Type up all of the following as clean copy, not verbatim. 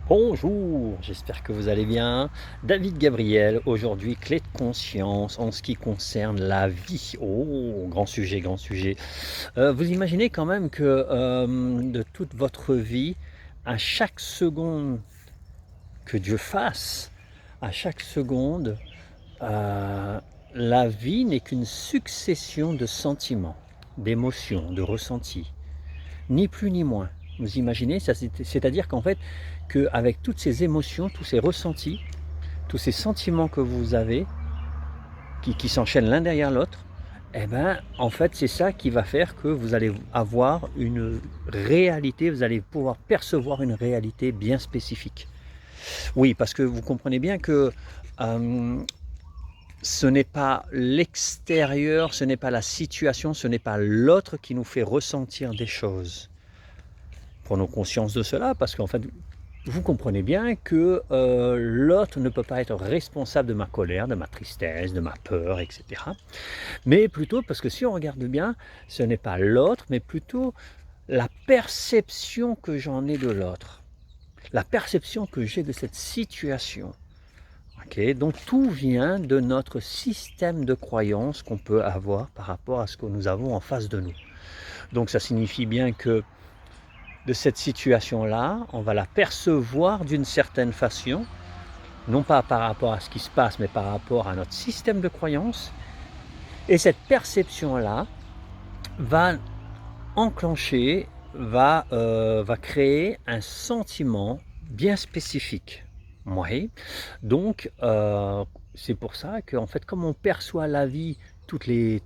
Bonjour, j'espère que vous allez bien. David Gabriel, aujourd'hui, clé de conscience en ce qui concerne la vie. Oh, grand sujet, grand sujet. Vous imaginez quand même que de toute votre vie, à chaque seconde que Dieu fasse, à chaque seconde, euh, la vie n'est qu'une succession de sentiments, d'émotions, de ressentis, ni plus ni moins. Vous imaginez, c'est-à-dire qu'en fait, qu'avec toutes ces émotions, tous ces ressentis, tous ces sentiments que vous avez, qui s'enchaînent l'un derrière l'autre, eh ben, en fait, c'est ça qui va faire que vous allez avoir une réalité, vous allez pouvoir percevoir une réalité bien spécifique. Oui, parce que vous comprenez bien que euh, ce n'est pas l'extérieur, ce n'est pas la situation, ce n'est pas l'autre qui nous fait ressentir des choses. Prenons conscience de cela, parce qu'en fait, vous comprenez bien que l'autre ne peut pas être responsable de ma colère, de ma tristesse, de ma peur, etc. Mais plutôt, parce que si on regarde bien, ce n'est pas l'autre, mais plutôt la perception que j'en ai de l'autre, la perception que j'ai de cette situation. Okay, donc tout vient de notre système de croyance qu'on peut avoir par rapport à ce que nous avons en face de nous. Donc ça signifie bien que de cette situation-là, on va la percevoir d'une certaine façon, non pas par rapport à ce qui se passe, mais par rapport à notre système de croyance. Et cette perception-là va enclencher, va créer un sentiment bien spécifique. Oui. Donc, c'est pour ça qu'en fait, comme on perçoit la vie toutes les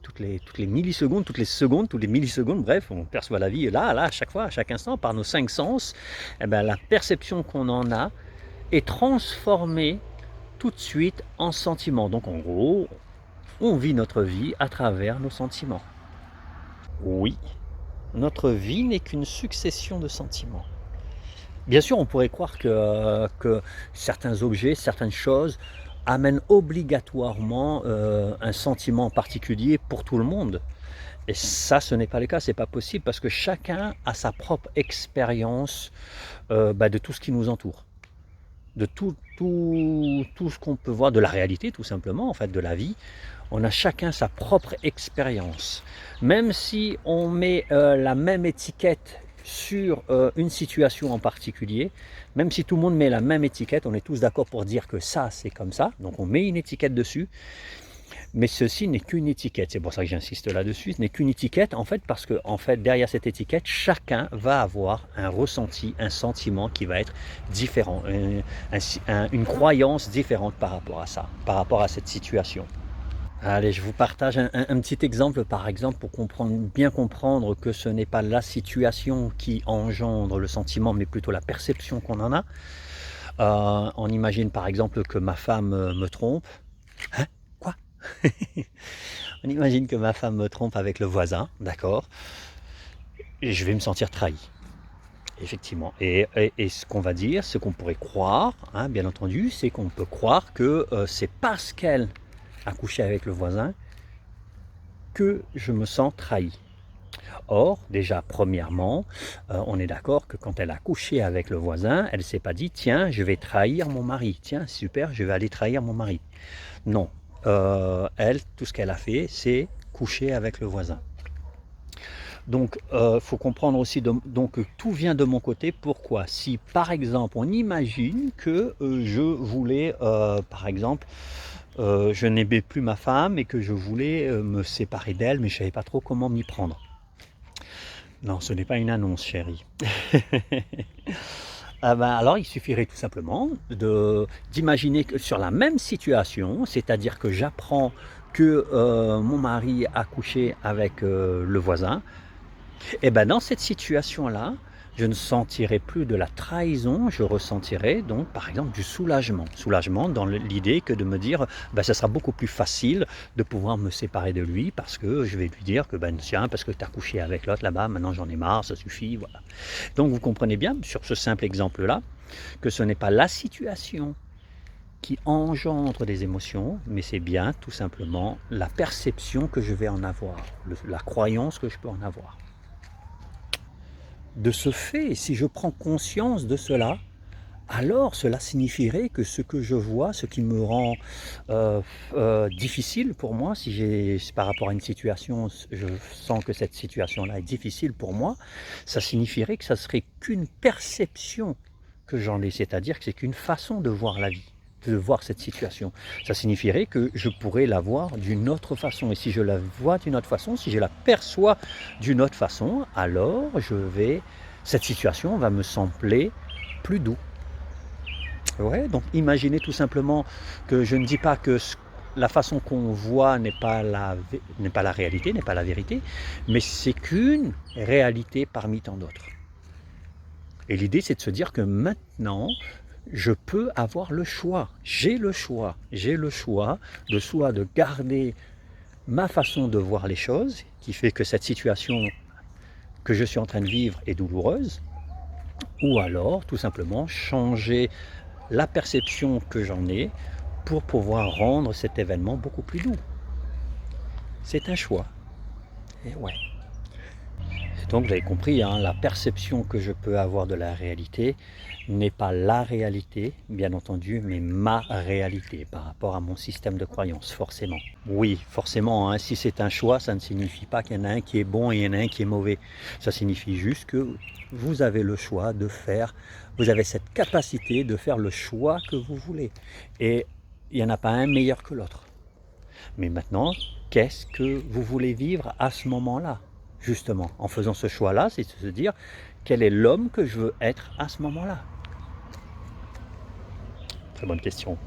millisecondes, toutes les secondes, toutes les millisecondes, bref, on perçoit la vie là, à chaque fois, à chaque instant, par nos cinq sens, eh ben, la perception qu'on en a est transformée tout de suite en sentiment. Donc, en gros, on vit notre vie à travers nos sentiments. Oui, notre vie n'est qu'une succession de sentiments. Bien sûr, on pourrait croire que certains objets, certaines choses amènent obligatoirement un sentiment particulier pour tout le monde. Et ça, ce n'est pas le cas, c'est pas possible parce que chacun a sa propre expérience de tout ce qui nous entoure, de tout ce qu'on peut voir, de la réalité tout simplement, en fait, de la vie. On a chacun sa propre expérience. Même si on met la même étiquette sur une situation en particulier, même si tout le monde met la même étiquette, on est tous d'accord pour dire que ça c'est comme ça, donc on met une étiquette dessus, mais ceci n'est qu'une étiquette, c'est pour ça que j'insiste là-dessus, ce n'est qu'une étiquette en fait, parce que en fait derrière cette étiquette, chacun va avoir un ressenti, un sentiment qui va être différent, une croyance différente par rapport à ça, par rapport à cette situation. Allez, je vous partage un petit exemple, par exemple, pour bien comprendre que ce n'est pas la situation qui engendre le sentiment, mais plutôt la perception qu'on en a. On imagine par exemple que ma femme me trompe. Hein? Quoi? On imagine que ma femme me trompe avec le voisin, d'accord? Et je vais me sentir trahi, effectivement. Et ce qu'on va dire, ce qu'on pourrait croire, hein, bien entendu, c'est qu'on peut croire que c'est parce qu'elle a couché avec le voisin que je me sens trahi. Or, déjà, premièrement, on est d'accord que quand elle a couché avec le voisin, elle ne s'est pas dit, tiens, je vais trahir mon mari. Tiens, super, je vais aller trahir mon mari. Non, elle, tout ce qu'elle a fait, c'est coucher avec le voisin. Donc, il faut comprendre aussi donc, que tout vient de mon côté. Pourquoi? Si, par exemple, on imagine que je voulais, par exemple, je n'aimais plus ma femme et que je voulais me séparer d'elle, mais je ne savais pas trop comment m'y prendre. Non, ce n'est pas une annonce, chérie. Ah ben, alors, il suffirait tout simplement d'imaginer que sur la même situation, c'est-à-dire que j'apprends que mon mari a couché avec le voisin, et ben dans cette situation-là, je ne sentirai plus de la trahison, je ressentirai donc par exemple du soulagement. Soulagement dans l'idée que de me dire, ben, ça sera beaucoup plus facile de pouvoir me séparer de lui parce que je vais lui dire que ben tiens, parce que tu as couché avec l'autre là-bas, maintenant j'en ai marre, ça suffit, voilà. Donc vous comprenez bien sur ce simple exemple-là que ce n'est pas la situation qui engendre des émotions, mais c'est bien tout simplement la perception que je vais en avoir, la croyance que je peux en avoir. De ce fait, si je prends conscience de cela, alors cela signifierait que ce que je vois, ce qui me rend difficile pour moi, si par rapport à une situation, je sens que cette situation-là est difficile pour moi, ça signifierait que ça serait qu'une perception que j'en ai, c'est-à-dire que c'est qu'une façon de voir la vie, de voir cette situation. Ça signifierait que je pourrais la voir d'une autre façon. Et si je la vois d'une autre façon, si je la perçois d'une autre façon, alors cette situation va me sembler plus douce. Ouais, donc imaginez tout simplement que je ne dis pas que la façon qu'on voit n'est pas la réalité, n'est pas la vérité, mais c'est qu'une réalité parmi tant d'autres. Et l'idée, c'est de se dire que maintenant, je peux avoir le choix. J'ai le choix. J'ai le choix de soit de garder ma façon de voir les choses, qui fait que cette situation que je suis en train de vivre est douloureuse, ou alors tout simplement changer la perception que j'en ai pour pouvoir rendre cet événement beaucoup plus doux. C'est un choix. Et ouais. Et donc vous avez compris, hein, la perception que je peux avoir de la réalité n'est pas la réalité, bien entendu, mais ma réalité par rapport à mon système de croyance, forcément. Oui, forcément, hein, si c'est un choix, ça ne signifie pas qu'il y en a un qui est bon et il y en a un qui est mauvais. Ça signifie juste que vous avez le choix de faire, vous avez cette capacité de faire le choix que vous voulez. Et il n'y en a pas un meilleur que l'autre. Mais maintenant, qu'est-ce que vous voulez vivre à ce moment-là? Justement, en faisant ce choix-là, c'est de se dire quel est l'homme que je veux être à ce moment-là. Très bonne question.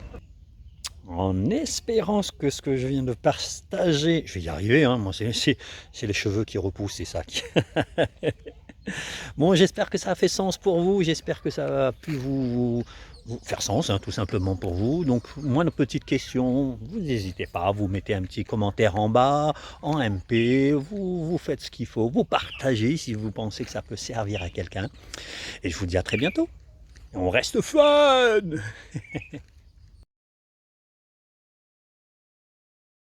En espérant que ce que je viens de partager, je vais y arriver, hein, moi c'est les cheveux qui repoussent, c'est ça qui... Bon, j'espère que ça a fait sens pour vous, j'espère que ça a pu vous faire sens, hein, tout simplement pour vous. Donc, moi, une petite question, vous n'hésitez pas, vous mettez un petit commentaire en bas, en MP, vous faites ce qu'il faut, vous partagez si vous pensez que ça peut servir à quelqu'un. Et je vous dis à très bientôt. On reste fun.